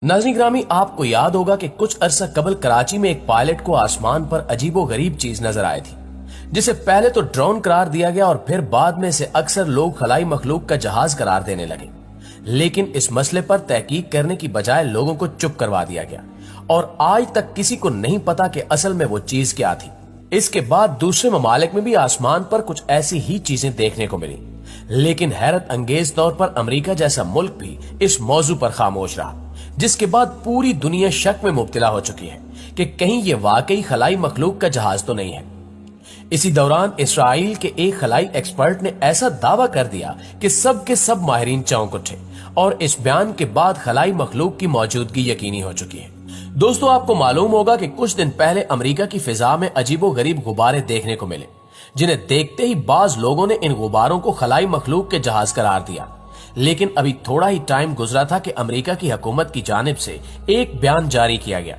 नाज़रीन ग्रामी, आपको याद होगा कि कुछ अरसा कबल कराची में एक पायलट को आसमान पर अजीबो गरीब चीज नजर आई थी, जिसे पहले तो ड्रोन करार दिया गया और फिर बाद में से अक्सर लोग खलाई मखलूक का जहाज करार देने लगे। लेकिन इस मसले पर तहकीक करने की बजाय लोगों को चुप करवा दिया गया और आज तक किसी को नहीं पता कि असल में वो चीज क्या थी। इसके बाद दूसरे ममालिक में भी आसमान पर कुछ ऐसी ही चीजें देखने को मिली, लेकिन हैरत अंगेज तौर पर अमेरिका जैसा मुल्क भी इस मौजू पर खामोश रहा, जिसके बाद पूरी दुनिया शक में मुब्तला हो चुकी है कि कहीं ये वाकई खलाई मखलूक का जहाज तो नहीं है। इसी दौरान इसराइल के एक खलाई एक्सपर्ट ने ऐसा दावा कर दिया कि सब के सब माहिरीन चौंक उठे और इस बयान के बाद खलाई मखलूक की मौजूदगी यकीनी हो चुकी है। दोस्तों, आपको मालूम होगा कि कुछ दिन पहले अमेरिका की फिजा में अजीबो गरीब गुब्बारे देखने को मिले, जिन्हें देखते ही बाज लोगों ने इन गुब्बारों को खलाई मखलूक के जहाज करार दिया। लेकिन अभी थोड़ा ही टाइम गुजरा था कि अमेरिका की हुकूमत की जानिब से एक बयान जारी किया गया,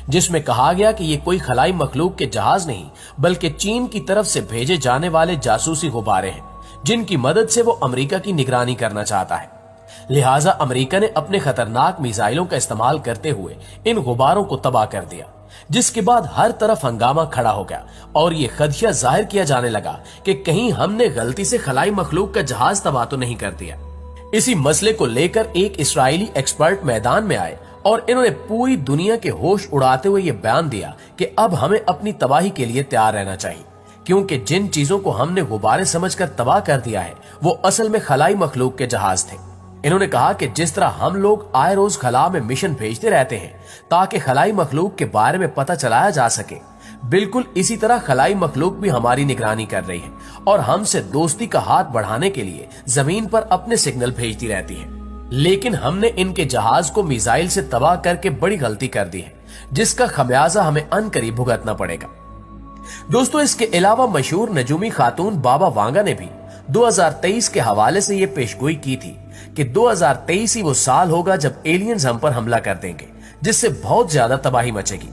जिसमें कहा गया कि ये कोई खलाई मखलूक के जहाज नहीं बल्कि चीन की तरफ से भेजे जाने वाले जासूसी गुब्बारे हैं, जिनकी मदद से वो अमेरिका की निगरानी करना चाहता है। लिहाजा अमेरिका ने अपने खतरनाक मिसाइलों का इस्तेमाल करते हुए इन गुब्बारों को तबाह कर दिया, जिसके बाद हर तरफ हंगामा खड़ा हो गया और ये खदशा जाहिर किया जाने लगा कि कहीं हमने गलती से खलाई मखलूक का जहाज तबाह तो नहीं कर दिया। इसी मसले को लेकर एक इस्राएली एक्सपर्ट मैदान में आए और इन्होंने पूरी दुनिया के होश उड़ाते हुए ये बयान दिया कि अब हमें अपनी तबाही के लिए तैयार रहना चाहिए, क्योंकि जिन चीजों को हमने गुब्बारे समझकर तबाह कर दिया है वो असल में खलाई मखलूक के जहाज थे। इन्होंने कहा कि जिस तरह हम लोग आए रोज खला में मिशन भेजते रहते हैं ताकि खलाई मखलूक के बारे में पता चलाया जा सके, बिल्कुल इसी तरह खलाई मखलूक भी हमारी निगरानी कर रही है और हमसे दोस्ती का हाथ बढ़ाने के लिए जमीन पर अपने सिग्नल भेजती रहती है। लेकिन हमने इनके जहाज को मिसाइल से तबाह करके बड़ी गलती कर दी है, जिसका खमियाजा हमें अनकरीब भुगतना पड़ेगा। दोस्तों, इसके अलावा मशहूर नजूमी खातून बाबा वांगा ने भी 2023 के हवाले से ये पेशगोई की थी कि 2023 ही वो साल होगा जब एलियंस हम पर हमला कर देंगे, जिससे बहुत ज्यादा तबाही मचेगी।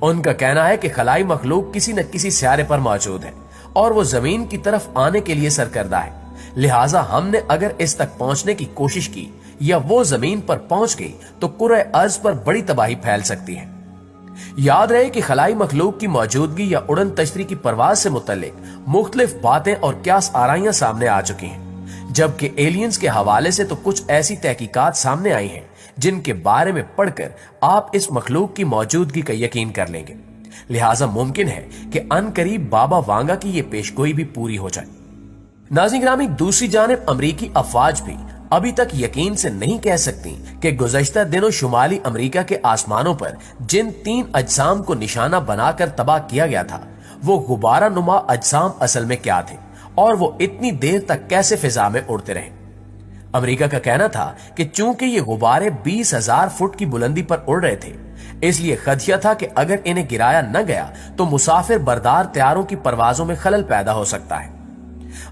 उनका कहना है कि खलाई मखलूक किसी न किसी सियारे पर मौजूद है और वो जमीन की तरफ आने के लिए सरकर्दा है। लिहाजा हमने अगर इस तक पहुंचने की कोशिश की या वो जमीन पर पहुंच गई तो कुरे अर्ज पर बड़ी तबाही फैल सकती है। याद रहे कि खलाई मखलूक की मौजूदगी या उड़न तश्तरी की परवाज से मुतल्लिक मुख्तलिफ बातें और क्यास आराइयां सामने आ चुकी हैं, जबकि एलियंस के हवाले से तो कुछ ऐसी तहकीकात सामने आई हैं जिनके बारे में पढ़कर आप इस मखलूक की मौजूदगी का यकीन कर लेंगे। लिहाजा मुमकिन है कि अनकरीब बाबा वांगा की ये पेशगोई भी पूरी हो जाए। नाज़रीन ग्रामी, दूसरी जानिब अमरीकी अफवाज भी अभी तक यकीन से नहीं कह सकती कि गुज़श्ता दिनों शुमाली अमेरिका के आसमानों पर जिन 3 अजसाम को निशाना बनाकर तबाह किया गया था वो गुब्बारा नुमा अजसाम असल में क्या थे और वो इतनी देर तक कैसे फिजा में उड़ते रहे। अमेरिका का कहना था कि चूंकि ये गुब्बारे 20,000 फुट की बुलंदी पर उड़ रहे थे, इसलिए खदशा था कि अगर इन्हें गिराया न गया तो मुसाफिर बरदार तैयारों की परवाजों में खलल पैदा हो सकता है।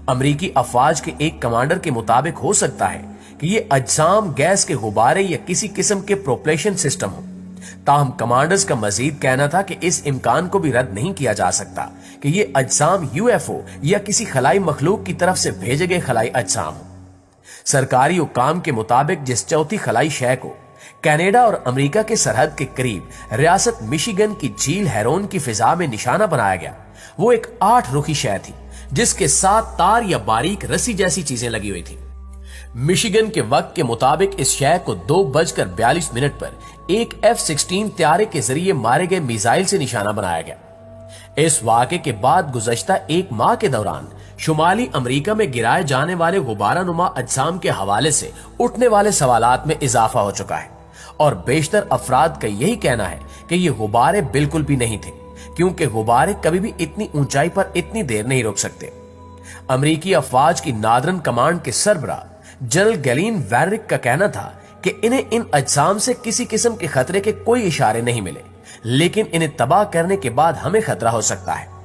अमरीकी अफवाज के एक कमांडर के मुताबिक हो सकता है कि ये अजसाम गैस के गुब्बारे या किसी किस्म के प्रोपल्शन सिस्टम हो। ताहम कमांडर्स का मजीद कहना था कि इस इम्कान को भी रद्द नहीं किया जा सकता कि ये अजसाम यूएफओ या किसी खलाई मखलूक की तरफ से भेजे गए खलाई अजसाम हो। सरकारी हुकाम के मुताबिक जिस चौथी खलाई शय को कनाडा और अमेरिका के सरहद के करीब रियासत मिशिगन की झील हेरोन की फिजा में निशाना बनाया गया, वो एक 8 रुखी शय थी जिसके साथ तार या बारीक रस्सी जैसी चीजें लगी हुई थी। मिशिगन के वक्त के मुताबिक इस शय को 2:42 पर एक F-16 त्यारे के जरिए मारे गए मिसाइल से निशाना बनाया गया। इस वाक़े के बाद गुज़श्ता 1 माह के दौरान शुमाली अमेरिका में गिराए जाने वाले गुब्बारा नुमा अजसाम के हवाले से उठने वाले सवालात में इजाफा हो चुका है और बेशतर अफराद का यही कहना है कि ये गुब्बारे बिल्कुल भी नहीं थे, क्योंकि गुब्बारे कभी भी इतनी ऊंचाई पर इतनी देर नहीं रुक सकते। अमेरिकी अफवाज की नादरन कमांड के सरबराह जनरल गैलीन वैनरिक का कहना था कि इन्हें इन अजसाम से किसी किस्म के खतरे के कोई इशारे नहीं मिले, लेकिन इन्हें तबाह करने के बाद हमें खतरा हो सकता है।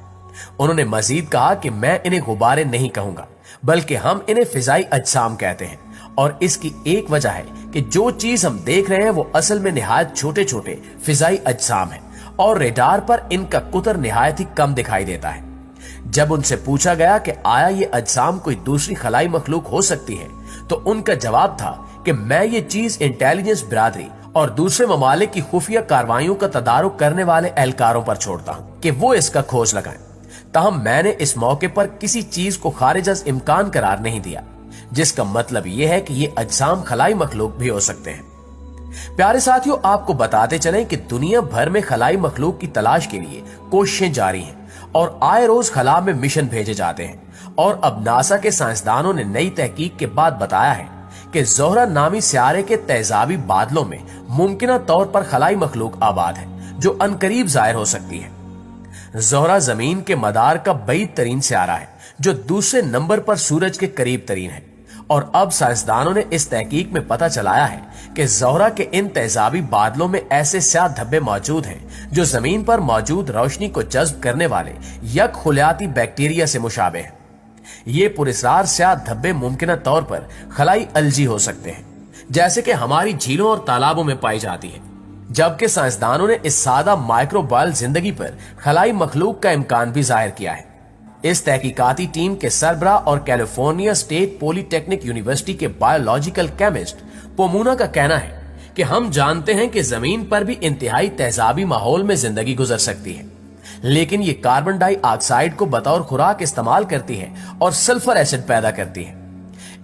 उन्होंने मजीद कहा कि मैं इन्हें गुब्बारे नहीं कहूंगा, बल्कि हम इन्हें फिजाई अजसाम कहते हैं और इसकी एक वजह है कि जो चीज हम देख रहे हैं वो असल में निहायत छोटे छोटे फिजाई अजसाम है और रेडार पर इनका कुतर निहायत ही कम दिखाई देता है। जब उनसे पूछा गया कि आया ये अजसाम कोई दूसरी खलाई मखलूक हो सकती है, तो उनका जवाब था कि मैं ये चीज इंटेलिजेंस बिरादरी और दूसरे ममालिक की खुफिया कार्रवाइयों का तदारुक करने वाले एहलकारों पर छोड़ता हूं कि वो इसका खोज लगाएं। ताहम मैंने इस मौके पर किसी चीज को खारिज अज इम्कान करार नहीं दिया, जिसका मतलब यह है कि ये अजसाम खलाई मखलूक भी हो सकते हैं। प्यारे साथियों, आपको बताते चलें कि दुनिया भर में खलाई मखलूक की तलाश के लिए कोशिशें जारी हैं और आए रोज खला में मिशन भेजे जाते हैं। और अब नासा के साइंसदानों ने नई तहकीक के बाद बताया है कि ज़ोहरा नामी सियारे के तेजाबी बादलों में मुमकिना तौर पर खलाई मखलूक आबाद है जो अनकरीब जाहिर हो सकती है। ज़ोहरा जमीन के मदार का बईद तरीन सियारा है जो दूसरे नंबर पर सूरज के करीब तरीन है। और अब साइंसदानों ने इस तहकीक में पता चलाया है कि ज़ोहरा के इन तेजाबी बादलों में ऐसे स्याह धब्बे मौजूद हैं जो जमीन पर मौजूद रोशनी को जज्ब करने वाले यक खुलियाती बैक्टीरिया से मुशाबे हैं। ये पुरस्रार स्याह धब्बे मुमकिना तौर पर खलाई अलजी हो सकते हैं, जैसे कि हमारी झीलों और तालाबों में पाई जाती है। जबकि साइंसदानों ने इस सादा माइक्रोबायल जिंदगी पर खलाई मखलूक का इम्कान भी जाहिर किया है। इस तहकीकाती टीम के सरबरा और कैलिफोर्निया स्टेट पॉलिटेक्निक यूनिवर्सिटी के बायोलॉजिकल केमिस्ट पोमूना का कहना है कि हम जानते हैं कि जमीन पर भी इंतहाई तेजाबी माहौल में जिंदगी गुजर सकती है, लेकिन ये कार्बन डाइऑक्साइड को बतौर खुराक इस्तेमाल करती है और सल्फर एसिड पैदा करती है।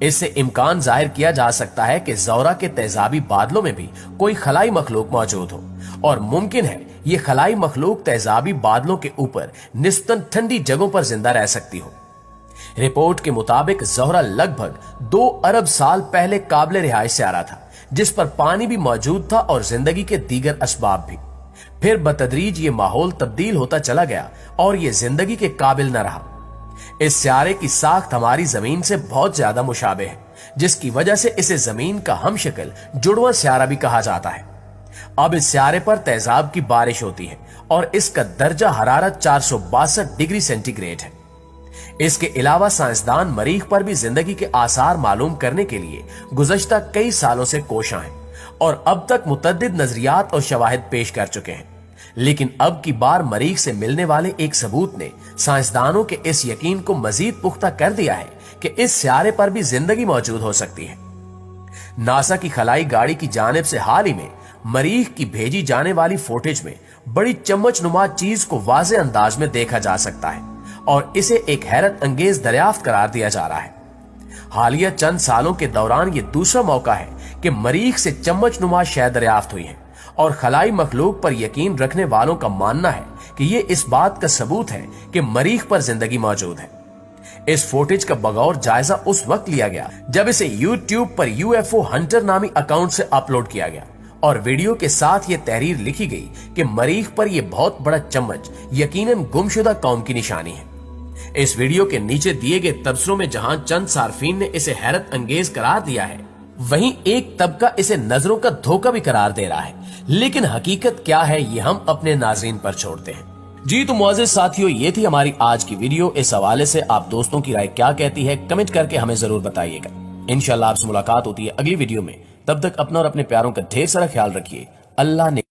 इससे इम्कान जाहिर किया जा सकता है कि ज़ोहरा के तेजाबी बादलों में भी कोई खलाई मखलूक मौजूद हो और मुमकिन है ये खलाई मखलूक तेजाबी बादलों के ऊपर निस्बतन ठंडी जगहों पर जिंदा रह सकती हो। रिपोर्ट के मुताबिक ज़ोहरा लगभग 2 अरब साल पहले काबिल रिहाइश सियारा था, जिस पर पानी भी मौजूद था और जिंदगी के दीगर असबाब भी। फिर बतदरीज ये माहौल तब्दील होता चला गया और ये जिंदगी के काबिल न रहा। इस सियारे की साख्त हमारी जमीन से बहुत ज्यादा मुशाबे है, जिसकी वजह से इसे जमीन का हमशक्ल जुड़वा सियारा भी कहा जाता है। अब इस सियारे पर तेजाब की बारिश होती है और इसका दर्जा हरारत 462 डिग्री सेंटीग्रेड है। इसके अलावा साइंसदान मरीख पर भी जिंदगी के आसार मालूम करने के लिए गुज़श्ता कई सालों से कोशां हैं और अब तक मुतअद्दिद नजरियात और शवाहिद पेश कर चुके हैं। लेकिन अब की बार मरीख से मिलने वाले एक सबूत ने साइंसदानों के इस यकीन को मजीद पुख्ता कर दिया है कि इस सियारे पर भी जिंदगी मौजूद हो सकती है। नासा की खलाई गाड़ी की जानिब से हाल ही में मरीख की भेजी जाने वाली फुटेज में बड़ी चम्मचनुमा चीज को वाज़े अंदाज में देखा जा सकता है और इसे एक हैरत अंगेज दरियाफ्त करार दिया जा रहा है। हालिया चंद सालों के दौरान ये दूसरा मौका है कि मरीख से चम्मचनुमा शय दरियाफ्त हुई है और खलाई मखलूक पर यकीन रखने वालों का मानना है कि ये इस बात का सबूत है कि मरीख पर जिंदगी मौजूद है। इस फुटेज का बगौर जायजा उस वक्त लिया गया जब इसे यूट्यूब पर यूएफओ हंटर नामी अकाउंट से अपलोड किया गया और वीडियो के साथ ये तहरीर लिखी गई कि मरीख पर यह बहुत बड़ा चम्मच यकीनन गुमशुदा कौम की निशानी है। इस वीडियो के नीचे दिए गए तबसरों में जहां चंद सार्फिन ने इसे हैरत अंगेज करार दिया है, वहीं एक तबका इसे नजरों का धोखा भी करार दे रहा है। लेकिन हकीकत क्या है ये हम अपने नाज़रीन पर छोड़ते हैं। जी तो मुअज़्ज़िज़ साथियों, ये थी हमारी आज की वीडियो। इस हवाले से आप दोस्तों की राय क्या कहती है कमेंट करके हमें जरूर बताइएगा। इंशाल्लाह आपसे मुलाकात होती है अगली वीडियो में। तब तक अपना और अपने प्यारों का ढेर सारा ख्याल रखिए। अल्लाह ने